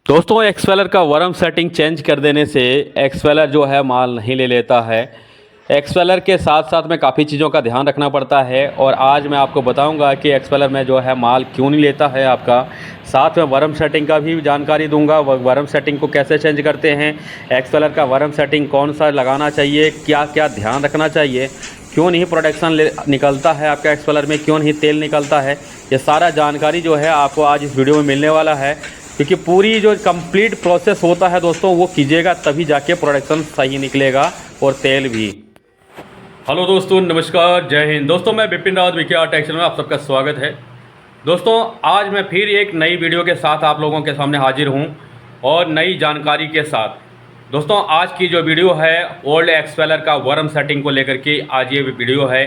दोस्तों एक्सपेलर का worm setting change कर देने से एक्सपेलर जो है माल नहीं ले लेता है। एक्सपेलर के साथ साथ में काफ़ी चीज़ों का ध्यान रखना पड़ता है और आज मैं आपको बताऊंगा कि एक्सपेलर में जो है माल क्यों नहीं लेता है आपका। साथ में वर्म सेटिंग का भी जानकारी दूंगा, वर्म सेटिंग को कैसे चेंज करते हैं, एक्सपेलर का वर्म सेटिंग कौन सा लगाना चाहिए, क्या क्या ध्यान रखना चाहिए, क्यों नहीं प्रोडक्शन निकलता है आपका एक्सपेलर में, क्यों नहीं तेल निकलता है। ये सारा जानकारी जो है आपको आज इस वीडियो में मिलने वाला है, क्योंकि पूरी जो कंप्लीट प्रोसेस होता है दोस्तों वो कीजिएगा तभी जाके प्रोडक्शन सही निकलेगा और तेल भी। हेलो दोस्तों, नमस्कार, जय हिंद। दोस्तों मैं बिपिन रावत विके टेक चैनल में आप सबका स्वागत है। दोस्तों आज मैं फिर एक नई वीडियो के साथ आप लोगों के सामने हाजिर हूं और नई जानकारी के साथ। दोस्तों आज की जो वीडियो है ओल्ड एक्सपेलर का वर्म सेटिंग को लेकर के आज ये वीडियो है।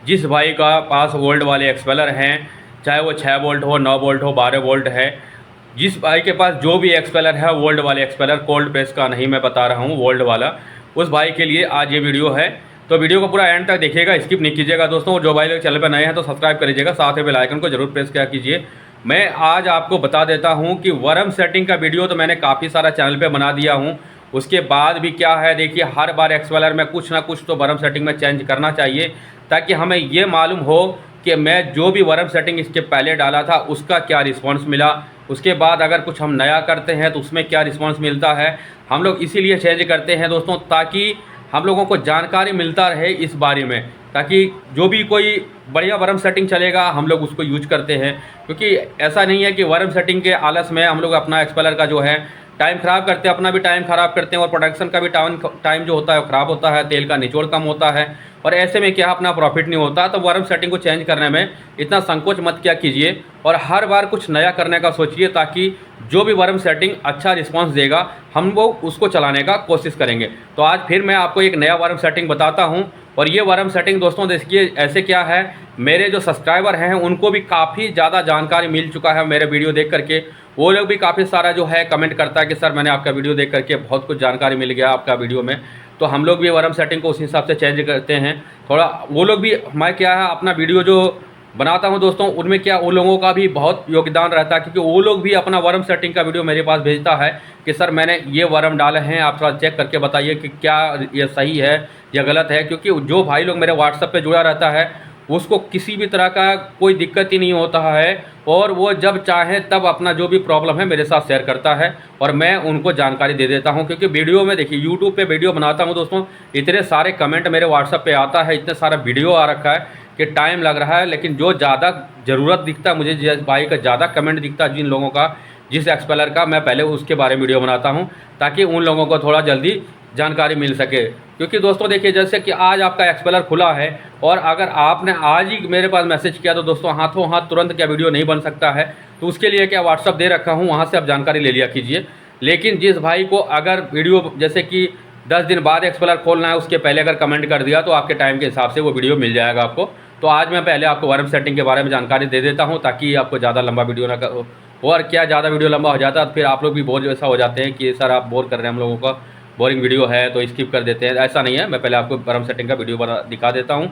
जिस भाई का पास ओल्ड वाले एक्सपेलर हैं, चाहे वो 6 वोल्ट हो, 9 वोल्ट हो, 12 वोल्ट है, जिस भाई के पास जो भी एक्सपेलर है वोल्ड वाले एक्सपेलर, कोल्ड प्रेस का नहीं मैं बता रहा हूँ, वोल्ड वाला, उस भाई के लिए आज ये वीडियो है। तो वीडियो को पूरा एंड तक देखिएगा, स्किप नहीं कीजिएगा दोस्तों। जो भाई लोग चैनल पर नए हैं तो सब्सक्राइब कर लीजिएगा, साथ में बेल आइकन को जरूर प्रेस किया कीजिए। मैं आज आपको बता देता हूँ कि वर्म सेटिंग का वीडियो तो मैंने काफ़ी सारा चैनल पर बना दिया हूँ, उसके बाद भी क्या है, देखिए हर बार एक्सपेलर में कुछ ना कुछ तो वर्म सेटिंग में चेंज करना चाहिए, ताकि हमें ये मालूम हो कि मैं जो भी वर्म सेटिंग इसके पहले डाला था उसका क्या रिस्पॉन्स मिला, उसके बाद अगर कुछ हम नया करते हैं तो उसमें क्या रिस्पॉन्स मिलता है। हम लोग इसीलिए चेंज करते हैं दोस्तों, ताकि हम लोगों को जानकारी मिलता रहे इस बारे में, ताकि जो भी कोई बढ़िया वर्म सेटिंग चलेगा हम लोग उसको यूज करते हैं। क्योंकि ऐसा नहीं है कि वर्म सेटिंग के आलस में हम लोग अपना एक्सपेलर का जो है टाइम ख़राब करते हैं, अपना भी टाइम ख़राब करते हैं और प्रोडक्शन का भी टाइम जो होता है ख़राब होता है, तेल का निचोड़ कम होता है और ऐसे में क्या अपना प्रॉफिट नहीं होता। तो वर्म सेटिंग को चेंज करने में इतना संकोच मत क्या कीजिए और हर बार कुछ नया करने का सोचिए, ताकि जो भी वर्म सेटिंग अच्छा रिस्पांस देगा हम वो उसको चलाने का कोशिश करेंगे। तो आज फिर मैं आपको एक नया वर्म सेटिंग बताता हूँ। और ये वर्म सेटिंग दोस्तों देखिए ऐसे क्या है, मेरे जो सब्सक्राइबर हैं उनको भी काफ़ी ज़्यादा जानकारी मिल चुका है मेरे वीडियो देख करके। वो लोग भी काफ़ी सारा जो है कमेंट करता है कि सर मैंने आपका वीडियो देख करके बहुत कुछ जानकारी मिल गया आपका वीडियो में। तो हम लोग भी वर्म सेटिंग को उस हिसाब से चेंज करते हैं थोड़ा। वो लोग भी, मैं क्या है अपना वीडियो जो बनाता हूं दोस्तों उनमें क्या उन लोगों का भी बहुत योगदान रहता है, क्योंकि वो लोग भी अपना वर्म सेटिंग का वीडियो मेरे पास भेजता है कि सर मैंने ये वर्म डाले हैं, आप थोड़ा चेक करके बताइए कि क्या ये सही है या गलत है। क्योंकि जो भाई लोग मेरे व्हाट्सएप पे जुड़ा रहता है उसको किसी भी तरह का कोई दिक्कत ही नहीं होता है और वो जब चाहे तब अपना जो भी प्रॉब्लम है मेरे साथ शेयर करता है और मैं उनको जानकारी दे देता हूं। क्योंकि वीडियो में देखिए यूट्यूब पे वीडियो बनाता हूं दोस्तों, इतने सारे कमेंट मेरे व्हाट्सएप पे आता है, इतने सारा वीडियो आ रखा है कि टाइम लग रहा है। लेकिन जो ज़्यादा ज़रूरत दिखता है मुझे, जिस भाई का ज़्यादा कमेंट दिखता है, जिन लोगों का, जिस एक्सपेलर का, मैं पहले उसके बारे में वीडियो बनाता हूँ ताकि उन लोगों को थोड़ा जल्दी जानकारी मिल सके। क्योंकि दोस्तों देखिए जैसे कि आज आपका एक्सपेलर खुला है और अगर आपने आज ही मेरे पास मैसेज किया तो दोस्तों हाथों हाथ तुरंत क्या वीडियो नहीं बन सकता है। तो उसके लिए क्या व्हाट्सअप दे रखा हूँ, वहाँ से आप जानकारी ले लिया कीजिए। लेकिन जिस भाई को अगर वीडियो जैसे कि 10 दिन बाद एक्सपेलर खोलना है उसके पहले अगर कमेंट कर दिया तो आपके टाइम के हिसाब से वो वीडियो मिल जाएगा आपको। तो आज मैं पहले आपको वर्म सेटिंग के बारे में जानकारी दे देता हूँ ताकि आपको ज़्यादा लंबा वीडियो ना हो। और क्या ज़्यादा वीडियो लंबा हो जाता है तो फिर आप लोग भी बोर जैसा हो जाते हैं कि सर आप बोर कर रहे हैं हम लोगों का, बोरिंग वीडियो है तो स्किप कर देते हैं। ऐसा नहीं है, मैं पहले आपको वर्म सेटिंग का वीडियो दिखा देता हूँ,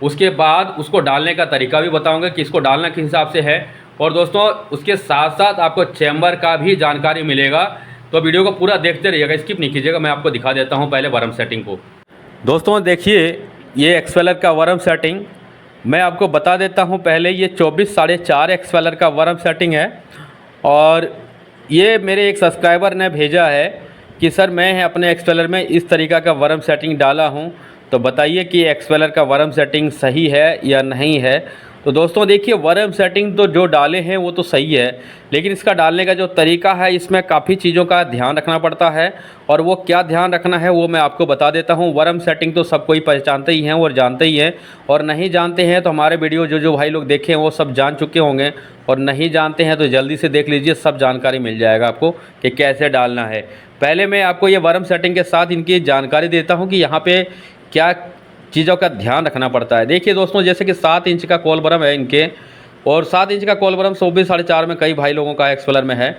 उसके बाद उसको डालने का तरीका भी बताऊँगा कि इसको डालना किस हिसाब से है। और दोस्तों उसके साथ साथ आपको चैम्बर का भी जानकारी मिलेगा, तो वीडियो को पूरा देखते रहिएगा, स्किप नहीं कीजिएगा। मैं आपको दिखा देता हूँ पहले वर्म सेटिंग को। दोस्तों देखिए ये एक्सपेलर का वर्म सेटिंग मैं आपको बता देता हूँ पहले। ये 24.5 एक्सपेलर का वर्म सेटिंग है और ये मेरे एक सब्सक्राइबर ने भेजा है कि सर मैं अपने एक्सपेलर में इस तरीक़ा का वर्म सेटिंग डाला हूँ, तो बताइए कि एक्सपेलर का वर्म सेटिंग सही है या नहीं है। तो दोस्तों देखिए वर्म सेटिंग तो जो डाले हैं वो तो सही है, लेकिन इसका डालने का जो तरीका है इसमें काफ़ी चीज़ों का ध्यान रखना पड़ता है और वो क्या ध्यान रखना है वो मैं आपको बता देता हूँ। वर्म सेटिंग तो सब कोई पहचानते ही हैं और जानते ही हैं, और नहीं जानते हैं तो हमारे वीडियो जो भाई लोग देखें वो सब जान चुके होंगे, और नहीं जानते हैं तो जल्दी से देख लीजिए, सब जानकारी मिल जाएगा आपको कि कैसे डालना है। पहले मैं आपको ये वर्म सेटिंग के साथ इनकी जानकारी देता हूँ कि यहाँ पर क्या चीज़ों का ध्यान रखना पड़ता है। देखिए दोस्तों जैसे कि 7 इंच का कोलबरम है इनके, और 7 इंच का कोलबरम 24.5 में कई भाई लोगों का एक्सपेलर में है।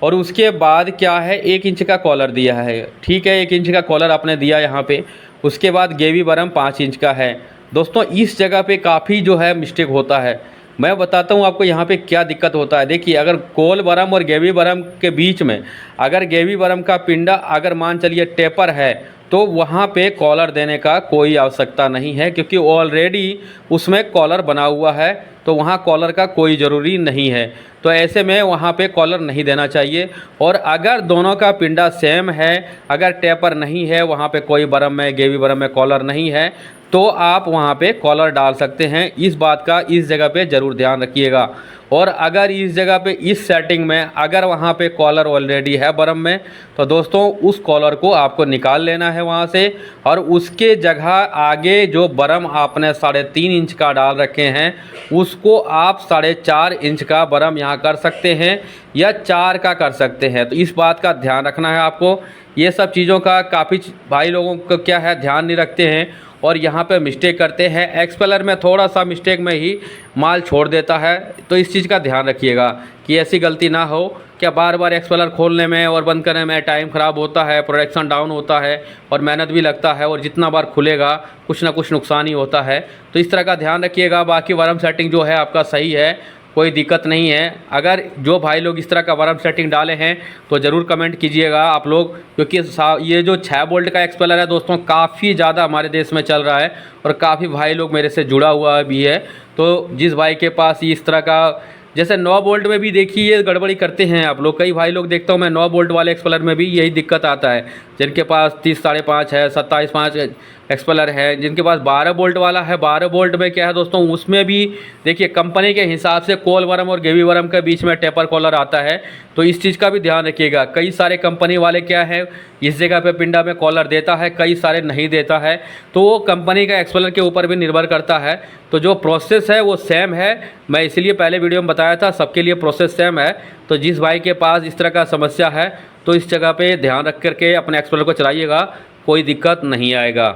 और उसके बाद क्या है 1 इंच का कॉलर दिया है, ठीक है, 1 इंच का कॉलर आपने दिया यहाँ पे। उसके बाद गेवी बरम 5 इंच का है। दोस्तों इस जगह पे काफ़ी जो है मिस्टेक होता है, मैं बताता हूँ आपको यहाँ पे क्या दिक्कत होता है। देखिए, अगर कोल बरम और गेवी बरम के बीच में अगर गेवी बरम का पिंडा अगर मान चलिए टेपर है, तो वहाँ पे कॉलर देने का कोई आवश्यकता नहीं है, क्योंकि ऑलरेडी उसमें कॉलर बना हुआ है, तो वहाँ कॉलर का कोई ज़रूरी नहीं है। तो ऐसे में वहाँ पे कॉलर नहीं देना चाहिए। और अगर दोनों का पिंडा सेम है, अगर टेपर नहीं है, वहाँ पे कोई बरम में गेवी बरम में कॉलर नहीं है, तो आप वहाँ पे कॉलर डाल सकते हैं। इस बात का इस जगह पे ज़रूर ध्यान रखिएगा। और अगर इस जगह पे इस सेटिंग में अगर वहाँ पे कॉलर ऑलरेडी है बरम में, तो दोस्तों उस कॉलर को आपको निकाल लेना है वहाँ से, और उसके जगह आगे जो बरम आपने 3.5 इंच का डाल रखे हैं, उसको आप 4.5 इंच का बरम यहाँ कर सकते हैं, या 4 का कर सकते हैं। तो इस बात का ध्यान रखना है आपको। ये सब चीज़ों का काफ़ी भाई लोगों को क्या है, ध्यान नहीं रखते हैं और यहाँ पे मिस्टेक करते हैं। एक्सपेलर में थोड़ा सा मिस्टेक में ही माल छोड़ देता है, तो इस चीज़ का ध्यान रखिएगा कि ऐसी गलती ना हो। क्या बार बार एक्सपेलर खोलने में और बंद करने में टाइम ख़राब होता है, प्रोडक्शन डाउन होता है और मेहनत भी लगता है, और जितना बार खुलेगा कुछ ना कुछ नुकसान ही होता है। तो इस तरह का ध्यान रखिएगा। बाकी वार्म सेटिंग जो है आपका सही है, कोई दिक्कत नहीं है। अगर जो भाई लोग इस तरह का वार्म सेटिंग डाले हैं तो ज़रूर कमेंट कीजिएगा आप लोग, क्योंकि ये जो 6 वोल्ट का एक्सपेलर है दोस्तों, काफ़ी ज़्यादा हमारे देश में चल रहा है और काफ़ी भाई लोग मेरे से जुड़ा हुआ भी है। तो जिस भाई के पास इस तरह का, जैसे 9 वोल्ट में भी देखिए गड़बड़ी करते हैं आप लोग, कई भाई लोग देखता हूँ मैं 9 वोल्ट वाले एक्सपेलर में भी यही दिक्कत आता है। जिनके पास 30 5.5 है, 27.5 एक्सपेलर है, जिनके पास 12 वोल्ट वाला है, 12 वोल्ट में क्या है दोस्तों, उसमें भी देखिए कंपनी के हिसाब से कोल बरम और गेवी बरम के बीच में टेपर कॉलर आता है। तो इस चीज़ का भी ध्यान रखिएगा। कई सारे कंपनी वाले क्या है, इस जगह पे पिंडा में कॉलर देता है, कई सारे नहीं देता है। तो वो कंपनी का एक्सपेलर के ऊपर भी निर्भर करता है। तो जो प्रोसेस है वो सेम है, मैं इसीलिए पहले वीडियो में बताया था सबके लिए प्रोसेस सेम है। तो जिस भाई के पास इस तरह का समस्या है, तो इस जगह पे ध्यान रख करके अपने एक्सपेलर को चलाइएगा, कोई दिक्कत नहीं आएगा।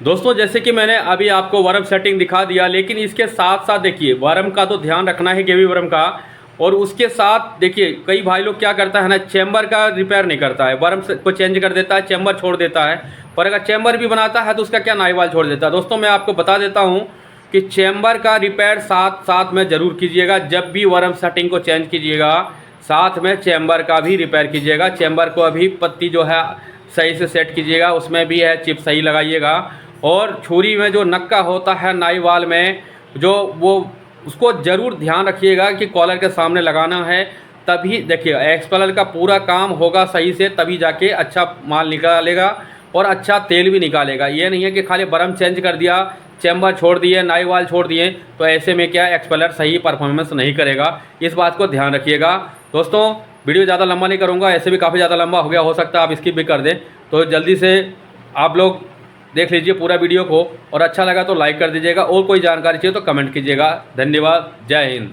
दोस्तों, जैसे कि मैंने अभी आपको वार्म सेटिंग दिखा दिया, लेकिन इसके साथ साथ देखिए वार्म का तो ध्यान रखना है, गेवी वार्म का। और उसके साथ देखिए कई भाई लोग क्या करता है ना, चैम्बर का रिपेयर नहीं करता है, वार्म को चेंज कर देता है, चैम्बर छोड़ देता है। पर अगर चैम्बर भी बनाता है तो उसका क्या नाईवाल छोड़ देता है। दोस्तों, मैं आपको बता देता हूँ कि चैम्बर का रिपेयर साथ साथ में ज़रूर कीजिएगा। जब भी वार्म सेटिंग को चेंज कीजिएगा, साथ में चैम्बर का भी रिपेयर कीजिएगा। चैम्बर को अभी पत्ती जो है सही से सेट कीजिएगा, उसमें भी है चिप सही लगाइएगा। और छुरी में जो नक्का होता है नाईवाल में, जो वो उसको ज़रूर ध्यान रखिएगा कि कॉलर के सामने लगाना है। तभी देखिए एक्सपेलर का पूरा काम होगा सही से, तभी जाके अच्छा माल निकालेगा और अच्छा तेल भी निकालेगा। ये नहीं है कि खाली बरम चेंज कर दिया, चैम्बर छोड़ दिए, नाईवाल छोड़ दिए, तो ऐसे में क्या एक्सपेलर सही परफॉर्मेंस नहीं करेगा। इस बात को ध्यान रखिएगा। दोस्तों, वीडियो ज़्यादा लंबा नहीं करूँगा, ऐसे भी काफ़ी ज़्यादा लंबा हो गया, हो सकता है आप स्किप भी कर दें। तो जल्दी से आप लोग देख लीजिए पूरा वीडियो को, और अच्छा लगा तो लाइक कर दीजिएगा, और कोई जानकारी चाहिए तो कमेंट कीजिएगा। धन्यवाद, जय हिंद।